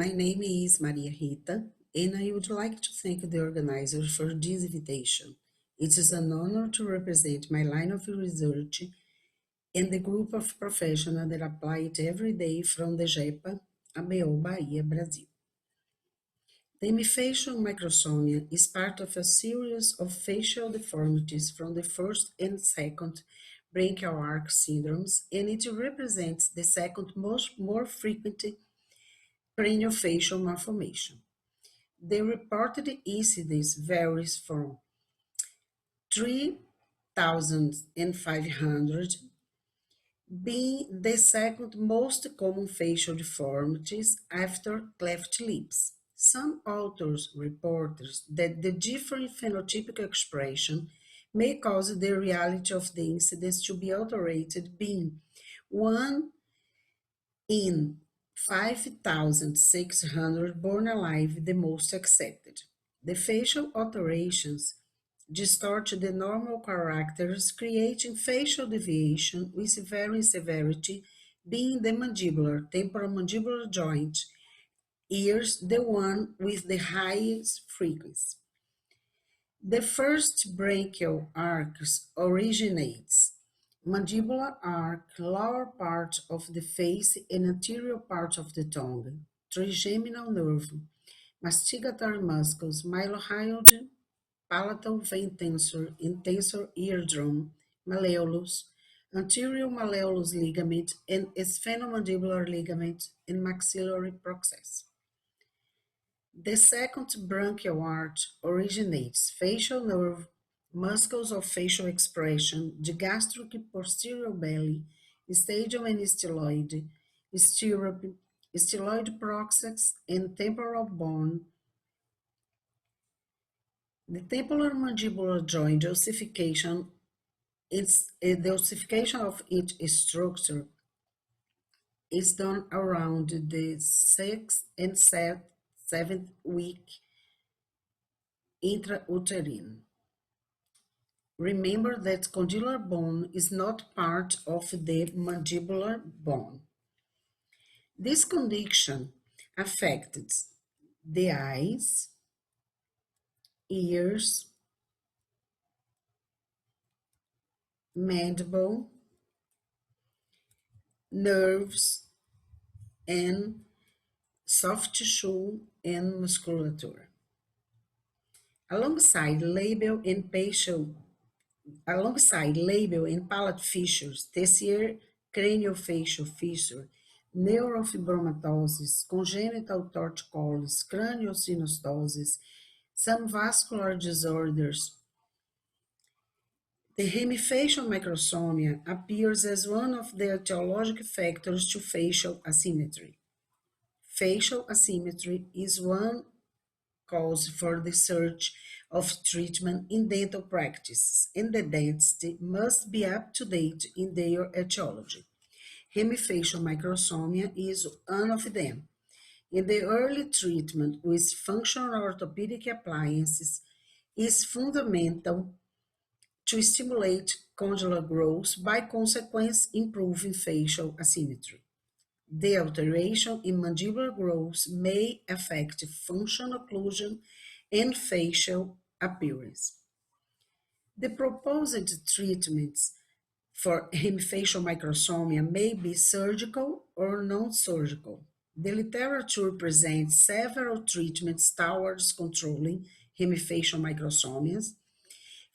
My name is Maria Rita, and I would like to thank the organizers for this invitation. It is an honor to represent my line of research and the group of professionals that apply it every day from the JEPA, ABO, Bahia, Brazil. The hemifacial microsomia is part of a series of facial deformities from the first and second brachial arc syndromes, and it represents the second more frequent craniofacial malformation. The reported incidence varies from 3,500, being the second most common facial deformities after cleft lips. Some authors report that the different phenotypic expression may cause the reality of the incidence to be altered, being 1 in 5,600 born alive the most accepted. The facial alterations distort the normal characters, creating facial deviation with varying severity, being the mandibular, temporomandibular joint, ears the one with the highest frequency. The first brachial arcs originates mandibular arc, lower part of the face and anterior part of the tongue, trigeminal nerve, mastigatory muscles, mylohyoid, palatal vein tensor, intensor eardrum, malleolus, anterior malleolus ligament, and sphenomandibular ligament and maxillary process. The second branchial arch originates facial nerve, muscles of facial expression, the gastric posterior belly, stadium and styloid, stirrup, styloid proxes, and temporal bone. The temporal mandibular joint ossification the ossification of its structure is done around the 6th and 7th week intrauterine. Remember that condylar bone is not part of the mandibular bone. This condition affected the eyes, ears, mandible, nerves, and soft tissue and musculature. Alongside labial and palate fissures, Tessier craniofacial fissure, neurofibromatosis, congenital torticollis, craniosynostosis, some vascular disorders. The hemifacial microsomia appears as one of the etiologic factors to facial asymmetry. Facial asymmetry is one cause for the search of treatment in dental practices, and the dentist must be up to date in their etiology. Hemifacial microsomia is one of them. In the early treatment with functional orthopedic appliances is fundamental to stimulate condylar growth, by consequence improving facial asymmetry. The alteration in mandibular growth may affect functional occlusion and facial appearance. The proposed treatments for hemifacial microsomia may be surgical or non-surgical. The literature presents several treatments towards controlling hemifacial microsomias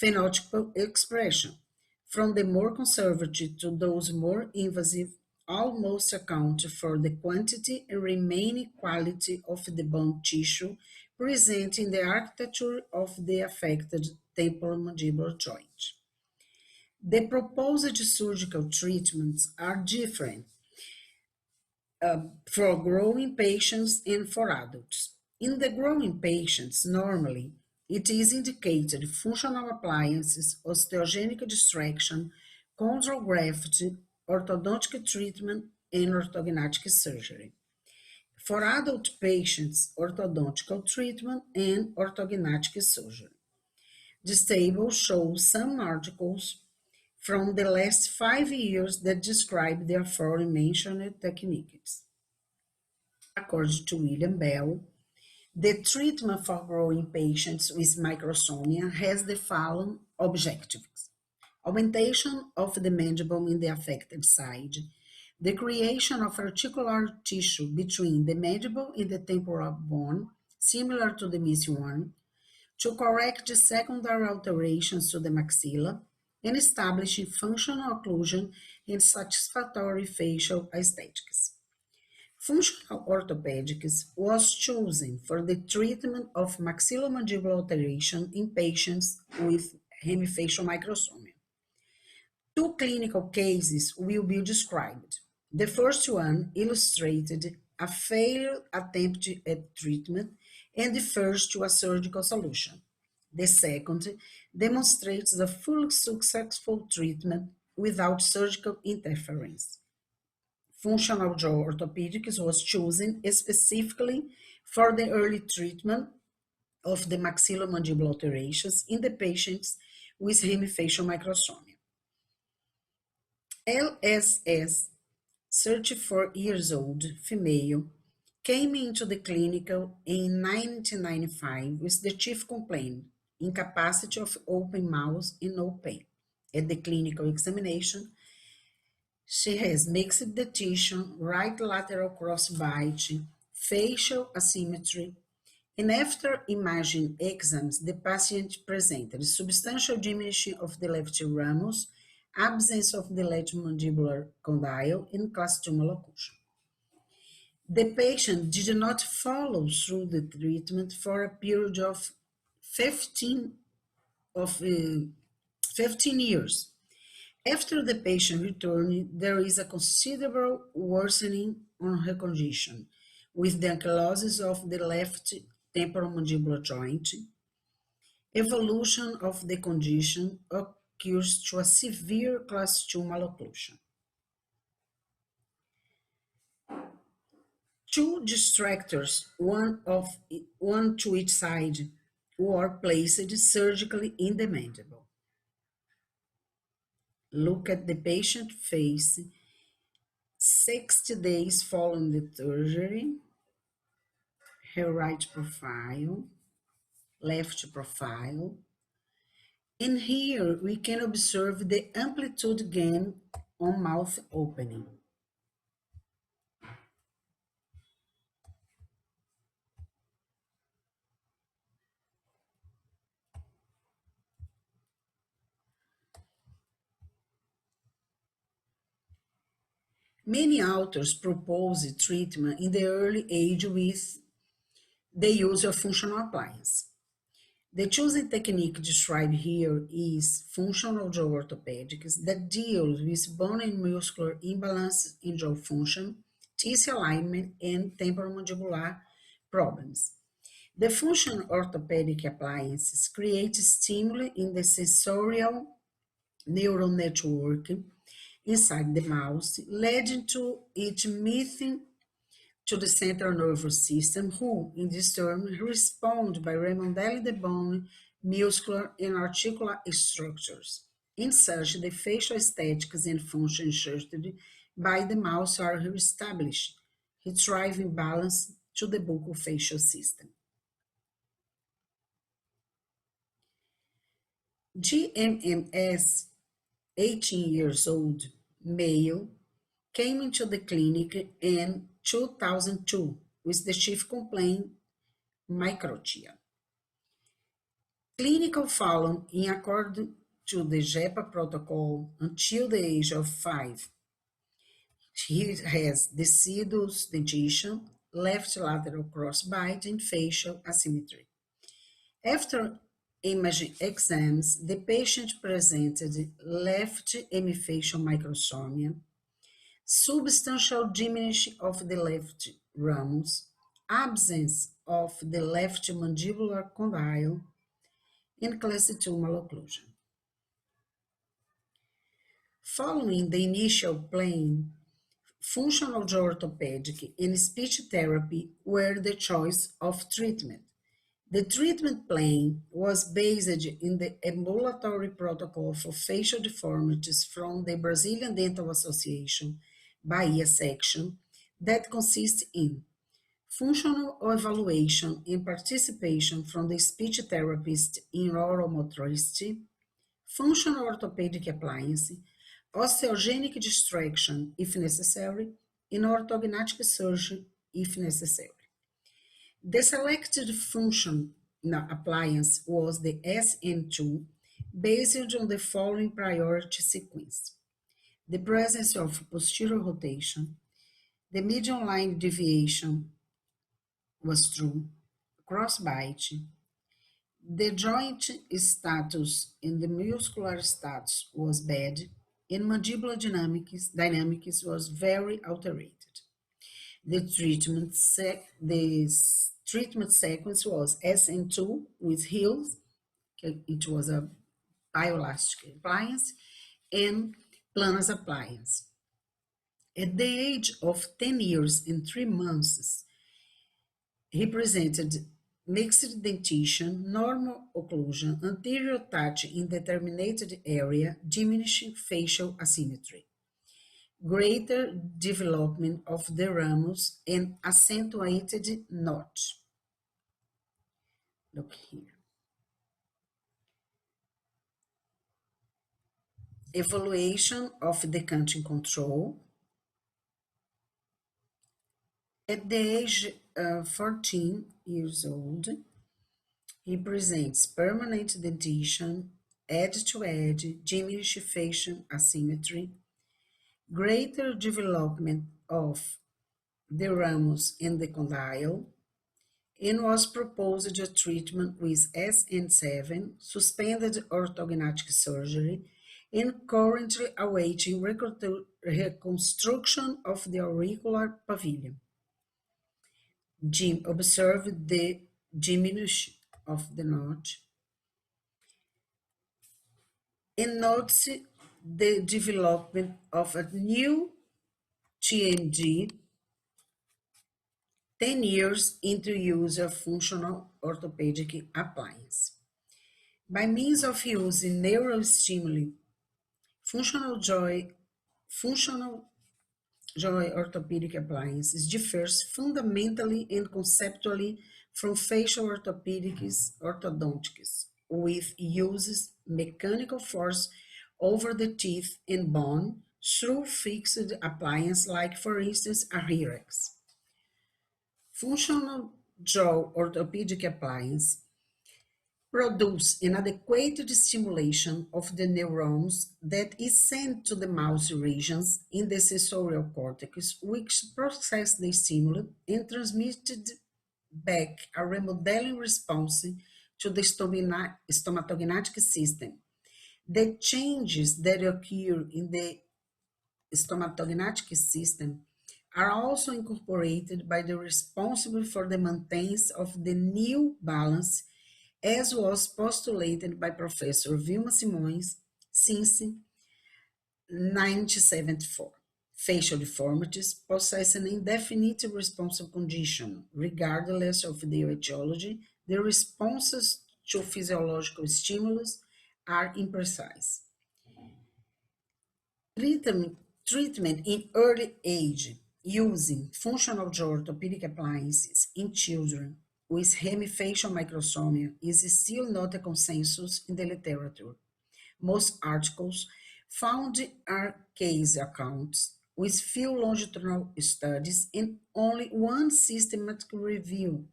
phenotypic expression, from the more conservative to those more invasive, almost account for the quantity and remaining quality of the bone tissue present in the architecture of the affected temporomandibular joint. The proposed surgical treatments are different for growing patients and for adults. In the growing patients, normally, it is indicated functional appliances, osteogenic distraction, chondral graft, orthodontic treatment, and orthognathic surgery. For adult patients, orthodontical treatment and orthognathic surgery. This table shows some articles from the last 5 years that describe the aforementioned techniques. According to William Bell, the treatment for growing patients with microsomia has the following objectives: augmentation of the mandible in the affected side, the creation of articular tissue between the mandible and the temporal bone, similar to the missing one, to correct the secondary alterations to the maxilla, and establishing functional occlusion and satisfactory facial aesthetics. Functional orthopedics was chosen for the treatment of maxillomandibular alteration in patients with hemifacial microsomia. Two clinical cases will be described. The first one illustrated a failed attempt at treatment and refers to a surgical solution. The second demonstrates a fully successful treatment without surgical interference. Functional jaw orthopedics was chosen specifically for the early treatment of the maxillomandibular alterations in the patients with hemifacial microsomia. LSS, 34 years old, female, came into the clinic in 1995 with the chief complaint, incapacity of open mouth and no pain. At the clinical examination, she has mixed dentition, right lateral crossbite, facial asymmetry, and after imaging exams, the patient presented substantial diminution of the left ramus, absence of the left mandibular condyle, and class 2 malocclusion. The patient did not follow through the treatment for a period of 15, of, 15 years. After the patient returned, there is a considerable worsening on her condition, with the ankylosis of the left temporal mandibular joint. Evolution of the condition occurs to a severe class 2 malocclusion. Two distractors, one to each side, were placed surgically in the mandible. Look at the patient face 60 days following the surgery, her right profile, left profile. And here we can observe the amplitude gain on mouth opening. Many authors propose treatment in the early age with the use of functional appliance. The chosen technique described here is functional jaw orthopedics that deals with bone and muscular imbalance in jaw function, tissue alignment, and temporomandibular problems. The functional orthopedic appliances create stimuli in the sensorial neural network inside the mouse, leading to it meeting to the central nervous system, who, in this turn, respond by remodeling the bone, muscular, and articular structures. In such, the facial aesthetics and function inserted by the mouse are reestablished, retrieving balance to the buccofacial system. GMMS, 18 years old, male, came into the clinic in 2002 with the chief complaint microtia. Clinical follow in accordance to the JEPA protocol until the age of 5. He has deciduous dentition, left lateral crossbite, and facial asymmetry. After imaging exams, the patient presented left hemifacial microsomia, substantial diminution of the left ramus, absence of the left mandibular condyle, and class 2 malocclusion. Following the initial plan, functional jaw orthopedic and speech therapy were the choice of treatment. The treatment plan was based in the ambulatory protocol for facial deformities from the Brazilian Dental Association, Bahia section, that consists in functional evaluation and participation from the speech therapist in oral motricity, functional orthopedic appliance, osteogenic distraction if necessary, and orthognathic surgery if necessary. The selected function appliance was the SN2 based on the following priority sequence: the presence of posterior rotation, the median line deviation was true, cross-bite, the joint status and the muscular status was bad, and mandibular dynamics was very altered. The treatment sequence was SN2 with heels, it was a bioelastic appliance, and planus appliance. At the age of 10 years and 3 months, he presented mixed dentition, normal occlusion, anterior touch in determined area, diminishing facial asymmetry, greater development of the ramus, and accentuated notch. Look here. Evaluation of decanting control. At the age of 14 years old, he presents permanent dentition, edge-to-edge, diminished facial asymmetry, greater development of the ramus and the condyle, and was proposed a treatment with SN7, suspended orthognathic surgery, and currently awaiting reconstruction of the auricular pavilion. Jim observed the diminution of the notch and notes the development of a new TMD 10 years into use of functional orthopedic appliance. By means of using neural stimuli, functional joy orthopedic appliances differs fundamentally and conceptually from facial orthodontics, with uses mechanical force over the teeth and bone through fixed appliance like, for instance, a Hyrax. Functional jaw orthopedic appliance produce an adequate stimulation of the neurons that is sent to the mouse regions in the sensorial cortex, which process the stimulus and transmitted back a remodeling response to the stomatognatic system. The changes that occur in the stomatognatic system are also incorporated by the responsible for the maintenance of the new balance, as was postulated by Professor Vilma Simões since 1974. Facial deformities possess an indefinite responsive condition. Regardless of their etiology, the responses to physiological stimulus are imprecise. Treatment in early age using functional jaw orthopedic appliances in children with hemifacial microsomia is still not a consensus in the literature. Most articles found are case accounts with few longitudinal studies and only one systematic review,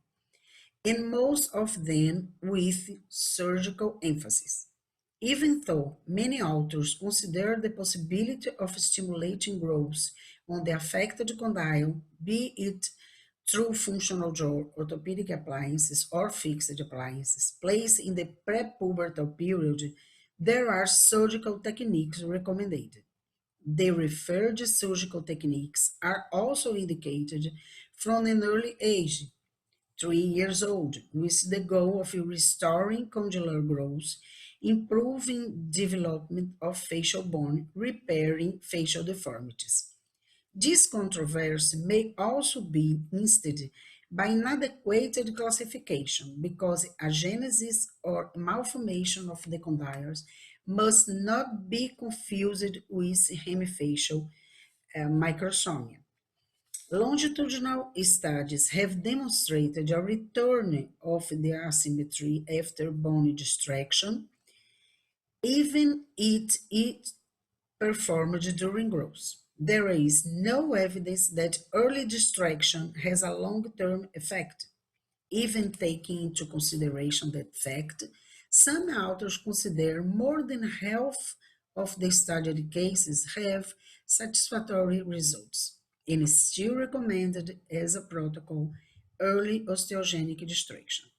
and most of them with surgical emphasis. Even though many authors consider the possibility of stimulating growth on the affected condyle, be it through functional jaw orthopedic appliances or fixed appliances placed in the prepubertal period, there are surgical techniques recommended. The referred surgical techniques are also indicated from an early age, 3 years old, with the goal of restoring condylar growth, improving development of facial bone, repairing facial deformities. This controversy may also be instead by inadequate classification because agenesis or malformation of the condyles must not be confused with hemifacial microsomia. Longitudinal studies have demonstrated a return of the asymmetry after bone distraction, even it performed during growth. There is no evidence that early distraction has a long-term effect. Even taking into consideration that fact, some authors consider more than half of the studied cases have satisfactory results and still recommended as a protocol early osteogenic distraction.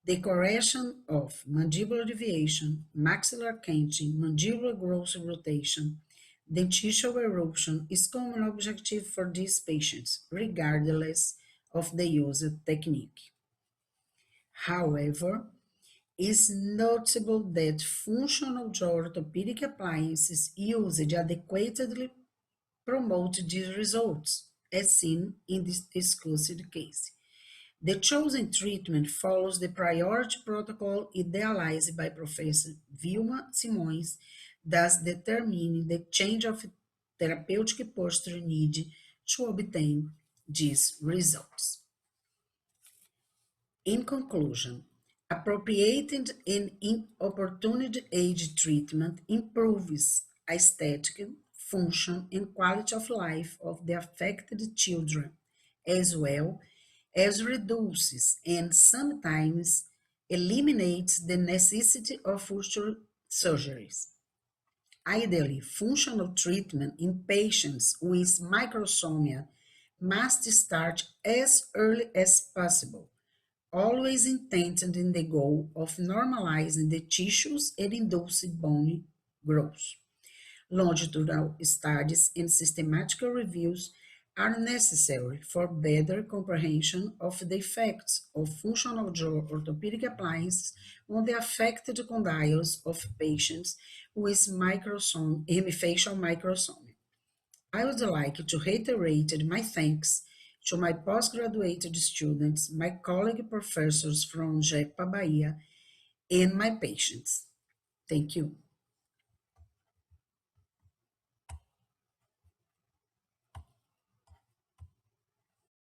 The correction of mandibular deviation, maxillar canting, mandibular growth rotation, dentitional eruption is common objective for these patients, regardless of the used technique. However, it's notable that functional jaw orthopedic appliances used adequately promote these results, as seen in this discussed case. The chosen treatment follows the priority protocol idealized by Professor Vilma Simões, thus determining the change of therapeutic posture needed to obtain these results. In conclusion, appropriate and inopportune age treatment improves aesthetic, function, and quality of life of the affected children, as well as reduces and sometimes eliminates the necessity of future surgeries. Ideally, functional treatment in patients with microsomia must start as early as possible, always intended in the goal of normalizing the tissues and inducing bone growth. Longitudinal studies and systematic reviews are necessary for better comprehension of the effects of functional jaw orthopedic appliances on the affected condyles of patients with hemifacial microsomia. I would like to reiterate my thanks to my postgraduate students, my colleague professors from JEPA Bahia, and my patients. Thank you.